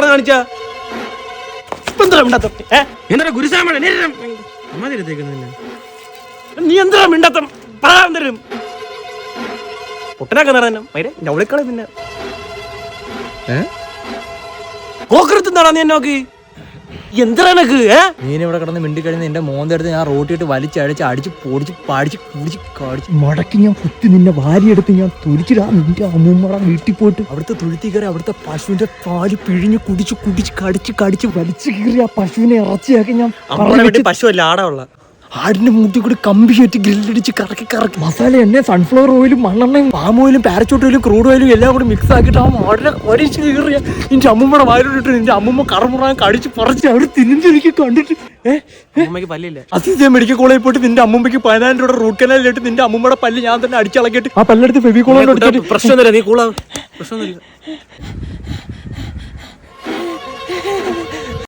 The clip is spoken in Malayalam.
കാണിച്ച ഗുരുസാമ നീ എന്താ മിണ്ടാത്തം പറയാൻ തരും പൊട്ടനാക്ക അവളെക്കാളെ പിന്നെ കോക്കറത്തുന്നാടാ നീ നോക്കി എന്തിനക്ക് നീൻ ഇവിടെ കിടന്ന് മിണ്ടി കഴിഞ്ഞ് എന്റെ മോന്തെടുത്ത് ഞാൻ റോട്ടിട്ട് വലിച്ചടിച്ച് അടിച്ച് പൊടിച്ച് പാടിച്ച് കുടിച്ച് കാടിച്ച് മടക്കി ഞാൻ കുത്തി നിന്നെ വാരിയെടുത്ത് ഞാൻ തുരിച്ചിടാ നിന്റെ അമ്മൂമ്മടെ വീട്ടിൽ പോയിട്ട് അവിടുത്തെ തൊഴുത്തി കയറി അവിടുത്തെ പശുവിന്റെ പാല് പിഴിഞ്ഞ് കുടിച്ച് കുടിച്ച് കടിച്ച് കടിച്ച് വലിച്ചു കയറി ആ പശുവിനെ ഇറച്ചിയാക്കി ഞാൻ പശു അല്ല ആടാ ആടിന്റെ മൂട്ടി കൂടി കമ്പി കയറ്റി ഗ്രില്ലടിച്ച് കറക്കി കറക്കി മസാല എണ്ണ സൺഫ്ലവർ ഓയിലും മണ്ണെണ്ണയും പാം ഓയിലും പാരച്ചൂട്ട് ഓയിലും ക്രൂഡ് ഓയിലും എല്ലാം കൂടി മിക്സ് ആക്കിയിട്ട് ആ ആടിനെ കൊരച്ച് കയറിയ നിന്റെ അമ്മൂമ്മയുടെ വായിലോട്ടിട്ട് നിന്റെ അമ്മൂമ്മ കറമുറാൻ കടിച്ച് പറിച്ച് അവിടെ തിരിഞ്ഞെനിക്ക് കണ്ടിട്ട് പല്ലില്ല അസീസിയ മെഡിക്കൽ കോളേജിൽ പോയിട്ട് നിന്റെ അമ്മൂമ്മയ്ക്ക് 10,000 രൂപ റൂട്ട് കനാലിലിട്ട് നിന്റെ അമ്മൂമ്മയുടെ പല്ല് ഞാൻ തന്നെ അടിച്ചിളക്കിയിട്ട് ആ പല്ലെടുത്ത് ഫെവിക്കോളോട് പ്രശ്നമൊന്നുമില്ല നീ കൂളാ പ്രശ്നമൊന്നുമില്ല